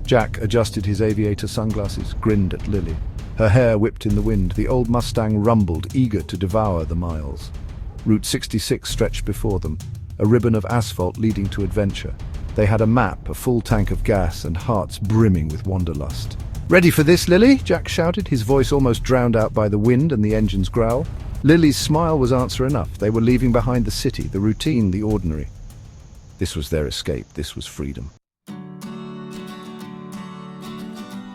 Jack adjusted his aviator sunglasses, grinned at Lily. Her hair whipped in the wind. The old Mustang rumbled, eager to devour the miles. Route 66 stretched before them, a ribbon of asphalt leading to adventure. They had a map, a full tank of gas, and hearts brimming with wanderlust. "Ready for this, Lily?" Jack shouted, his voice almost drowned out by the wind and the engine's growl. Lily's smile was answer enough. They were leaving behind the city, the routine, the ordinary. This was their escape. This was freedom.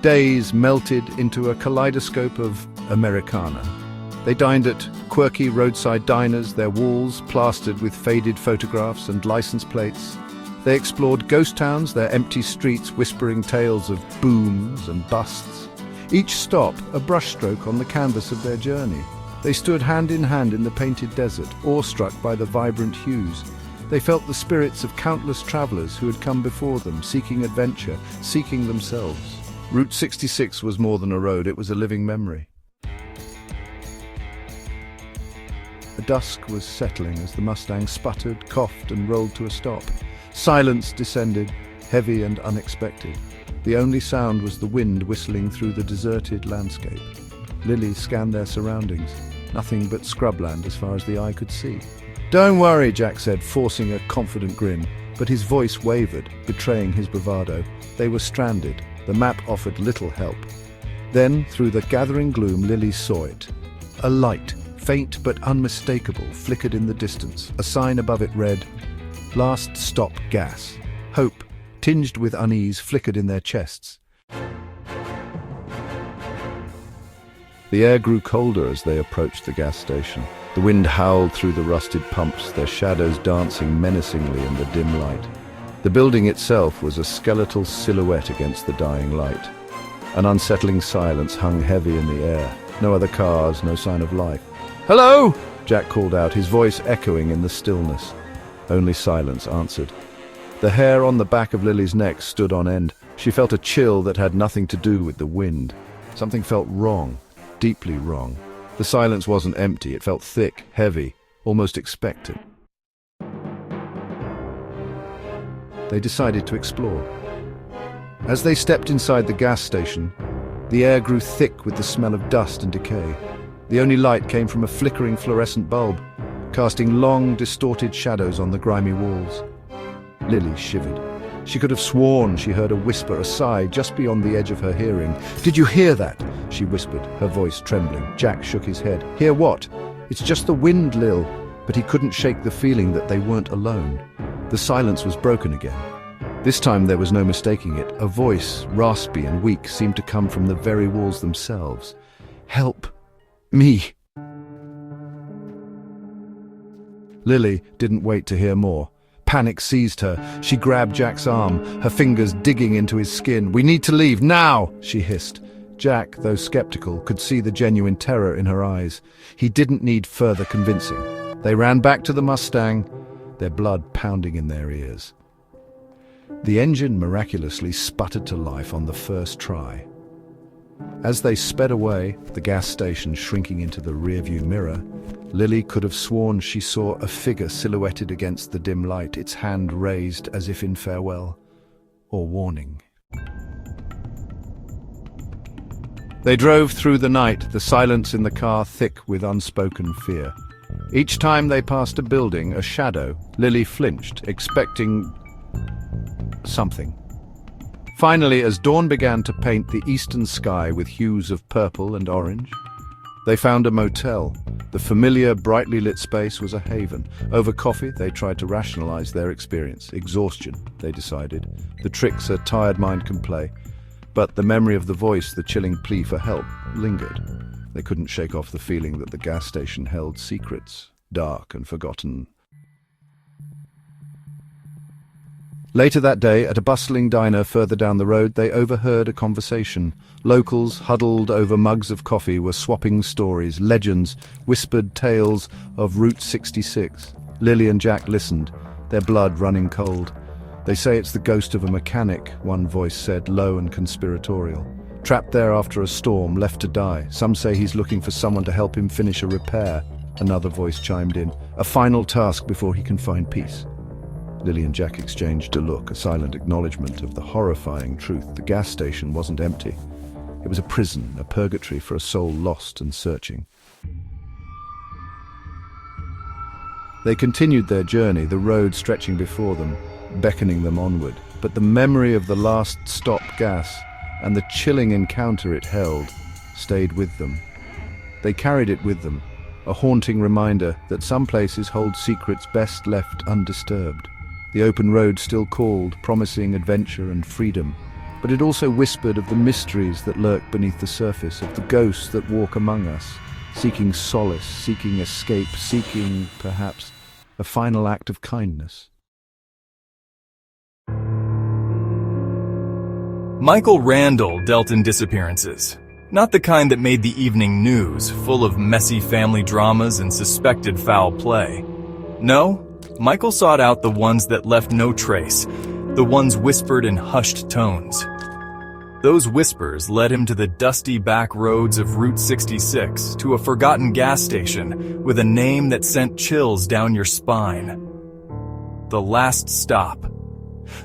Days melted into a kaleidoscope of Americana. They dined at quirky roadside diners, their walls plastered with faded photographs and license plates. They explored ghost towns, their empty streets whispering tales of booms and busts. Each stop a brushstroke on the canvas of their journey. They stood hand in hand in the painted desert, awestruck by the vibrant hues. They felt the spirits of countless travelers who had come before them, seeking adventure, seeking themselves. Route 66 was more than a road, it was a living memory. The dusk was settling as the Mustang sputtered, coughed, and rolled to a stop. Silence descended, heavy and unexpected. The only sound was the wind whistling through the deserted landscape. Lily scanned their surroundings. Nothing but scrubland as far as the eye could see. "Don't worry," Jack said, forcing a confident grin, but his voice wavered, betraying his bravado. They were stranded. The map offered little help. Then, through the gathering gloom, Lily saw it. A light, faint but unmistakable, flickered in the distance. A sign above it read, "Last stop gas." Hope, tinged with unease, flickered in their chests. The air grew colder as they approached the gas station. The wind howled through the rusted pumps, their shadows dancing menacingly in the dim light. The building itself was a skeletal silhouette against the dying light. An unsettling silence hung heavy in the air. No other cars, no sign of life. "Hello!" Jack called out, his voice echoing in the stillness. Only silence answered. The hair on the back of Lily's neck stood on end. She felt a chill that had nothing to do with the wind. Something felt wrong, deeply wrong. The silence wasn't empty, it felt thick, heavy, almost expectant. They decided to explore. As they stepped inside the gas station, the air grew thick with the smell of dust and decay. The only light came from a flickering fluorescent bulb, casting long, distorted shadows on the grimy walls. Lily shivered. She could have sworn she heard a whisper, a sigh, just beyond the edge of her hearing. "Did you hear that?" she whispered, her voice trembling. Jack shook his head. "Hear what?" "It's just the wind, Lil." But he couldn't shake the feeling that they weren't alone. The silence was broken again. This time there was no mistaking it. A voice, raspy and weak, seemed to come from the very walls themselves. "Help me." Lily didn't wait to hear more. Panic seized her. She grabbed Jack's arm, her fingers digging into his skin. "We need to leave, now!" she hissed. Jack, though skeptical, could see the genuine terror in her eyes. He didn't need further convincing. They ran back to the Mustang, their blood pounding in their ears. The engine miraculously sputtered to life on the first try. As they sped away, the gas station shrinking into the rearview mirror, Lily could have sworn she saw a figure silhouetted against the dim light, its hand raised as if in farewell or warning. They drove through the night, the silence in the car thick with unspoken fear. Each time they passed a building, a shadow, Lily flinched, expecting something. Finally, as dawn began to paint the eastern sky with hues of purple and orange, they found a motel. The familiar, brightly lit space was a haven. Over coffee, they tried to rationalize their experience. Exhaustion, they decided. The tricks a tired mind can play. But the memory of the voice, the chilling plea for help, lingered. They couldn't shake off the feeling that the gas station held secrets, dark and forgotten. Later that day, at a bustling diner further down the road, they overheard a conversation. Locals, huddled over mugs of coffee, were swapping stories, legends, whispered tales of Route 66. Lily and Jack listened, their blood running cold. "They say it's the ghost of a mechanic," one voice said, low and conspiratorial. "Trapped there after a storm, left to die. Some say he's looking for someone to help him finish a repair," another voice chimed in. "A final task before he can find peace." Lily and Jack exchanged a look, a silent acknowledgement of the horrifying truth. The gas station wasn't empty. It was a prison, a purgatory for a soul lost and searching. They continued their journey, the road stretching before them, beckoning them onward. But the memory of the last stop gas and the chilling encounter it held stayed with them. They carried it with them, a haunting reminder that some places hold secrets best left undisturbed. The open road still called, promising adventure and freedom, but it also whispered of the mysteries that lurk beneath the surface, of the ghosts that walk among us, seeking solace, seeking escape, seeking, perhaps, a final act of kindness. Michael Randall dealt in disappearances. Not the kind that made the evening news, full of messy family dramas and suspected foul play. No, Michael sought out the ones that left no trace, the ones whispered in hushed tones. Those whispers led him to the dusty back roads of Route 66, to a forgotten gas station with a name that sent chills down your spine. The Last Stop.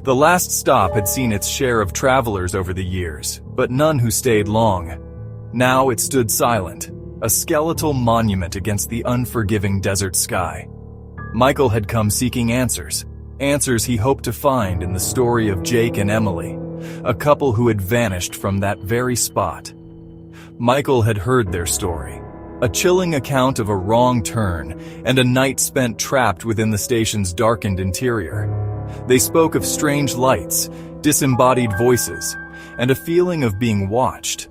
The Last Stop had seen its share of travelers over the years, but none who stayed long. Now it stood silent, a skeletal monument against the unforgiving desert sky. Michael had come seeking answers he hoped to find in the story of Jake and Emily, a couple who had vanished from that very spot. Michael had heard their story, a chilling account of a wrong turn and a night spent trapped within the station's darkened interior. They spoke of strange lights, disembodied voices, and a feeling of being watched.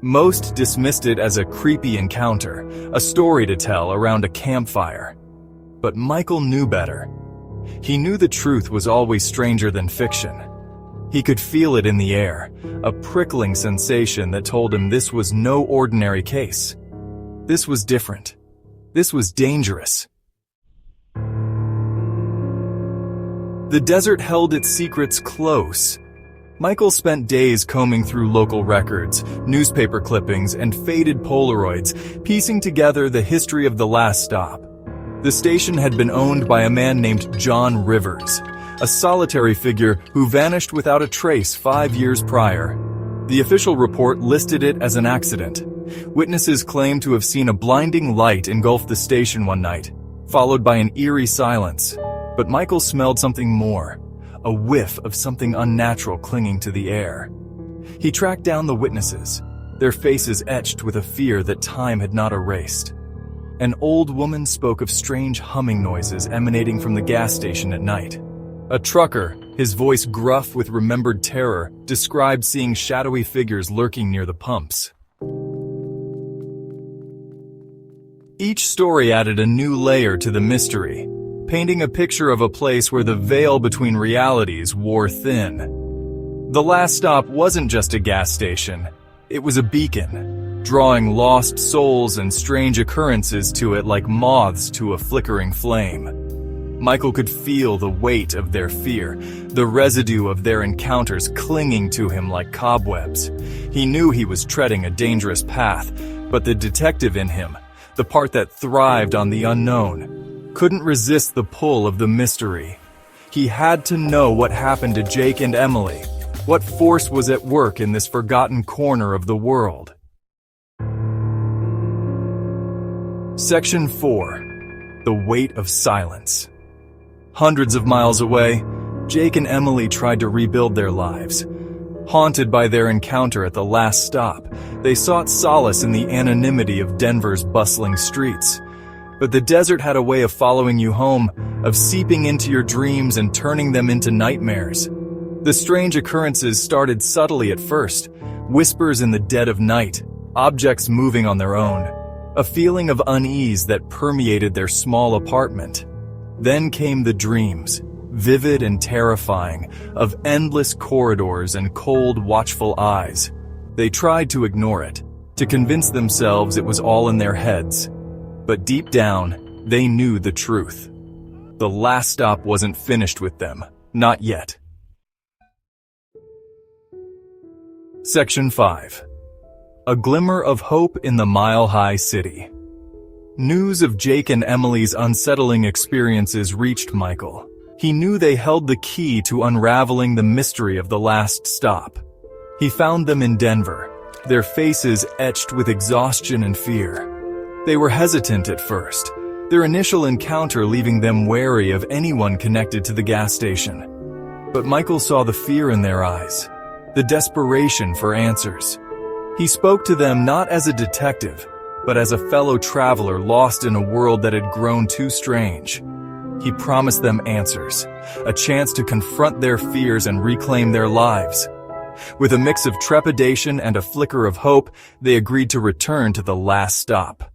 Most dismissed it as a creepy encounter, a story to tell around a campfire. But Michael knew better. He knew the truth was always stranger than fiction. He could feel it in the air, a prickling sensation that told him this was no ordinary case. This was different. This was dangerous. The desert held its secrets close. Michael spent days combing through local records, newspaper clippings, and faded Polaroids, piecing together the history of the Last Stop. The station had been owned by a man named John Rivers, a solitary figure who vanished without a trace 5 years prior. The official report listed it as an accident. Witnesses claimed to have seen a blinding light engulf the station one night, followed by an eerie silence. But Michael smelled something more, a whiff of something unnatural clinging to the air. He tracked down the witnesses, their faces etched with a fear that time had not erased. An old woman spoke of strange humming noises emanating from the gas station at night. A trucker, his voice gruff with remembered terror, described seeing shadowy figures lurking near the pumps. Each story added a new layer to the mystery, painting a picture of a place where the veil between realities wore thin. The Last Stop wasn't just a gas station. It was a beacon, drawing lost souls and strange occurrences to it like moths to a flickering flame. Michael could feel the weight of their fear, the residue of their encounters clinging to him like cobwebs. He knew he was treading a dangerous path, but the detective in him, the part that thrived on the unknown, couldn't resist the pull of the mystery. He had to know what happened to Jake and Emily, what force was at work in this forgotten corner of the world. Section 4. The Weight of Silence. Hundreds of miles away, Jake and Emily tried to rebuild their lives. Haunted by their encounter at the Last Stop, they sought solace in the anonymity of Denver's bustling streets. But the desert had a way of following you home, of seeping into your dreams and turning them into nightmares. The strange occurrences started subtly at first, whispers in the dead of night, objects moving on their own, a feeling of unease that permeated their small apartment. Then came the dreams, vivid and terrifying, of endless corridors and cold, watchful eyes. They tried to ignore it, to convince themselves it was all in their heads. But deep down, they knew the truth. The Last Stop wasn't finished with them, not yet. Section 5. A Glimmer of Hope in the Mile High City. News of Jake and Emily's unsettling experiences reached Michael. He knew they held the key to unraveling the mystery of the last stop. He found them in Denver, their faces etched with exhaustion and fear. They were hesitant at first, their initial encounter leaving them wary of anyone connected to the gas station. But Michael saw the fear in their eyes, the desperation for answers. He spoke to them not as a detective, but as a fellow traveler lost in a world that had grown too strange. He promised them answers, a chance to confront their fears and reclaim their lives. With a mix of trepidation and a flicker of hope, they agreed to return to the last stop.